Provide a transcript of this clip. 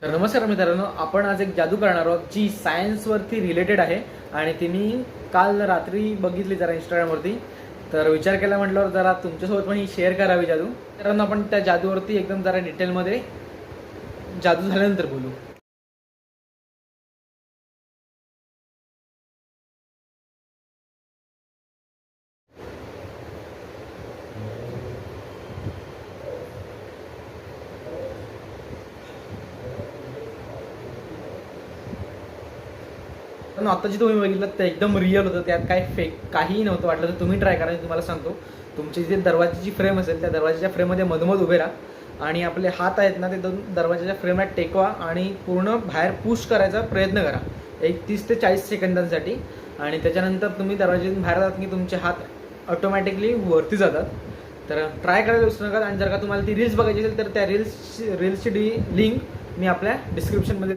तर नमस्कार मित्रांनो, आपण आज एक जादू करणार आहोत जी सायन्सवरती रिलेटेड आहे आणि ती मी काल रात्री बघितली जरा इंस्टाग्रामवरती. तर विचार केला म्हटल्यावर जरा तुमच्यासोबत पण ही शेअर करावी जादू. मित्रांनो, आपण त्या जादूवरती एकदम जरा डिटेलमध्ये जादू झाल्यानंतर बोलू. पण आता जे तुम्ही बघितलं ते एकदम रिअल होतं, त्यात काय फेक काहीही नव्हतं. वाटलं तर तुम्ही ट्राय करा. तुम्हाला सांगतो, तुमची जी दरवाजाची फ्रेम असेल त्या दरवाजाच्या फ्रेममध्ये मधोमध उभे राहा आणि आपले हात आहेत ना ते दोन दरवाजाच्या फ्रेमला टेकवा आणि पूर्ण बाहेर पुश करायचा प्रयत्न करा एक 30 ते 40 सेकंदांसाठी. आणि त्याच्यानंतर तुम्ही दरवाजातून बाहेर जातात की तुमचे हात ऑटोमॅटिकली वरती जातात. तर ट्राय करायला विसरू नका. आणि जर का तुम्हाला ती रील्स बघायची असेल तर त्या रील्सची लिंक मी आपल्या डिस्क्रिप्शनमध्ये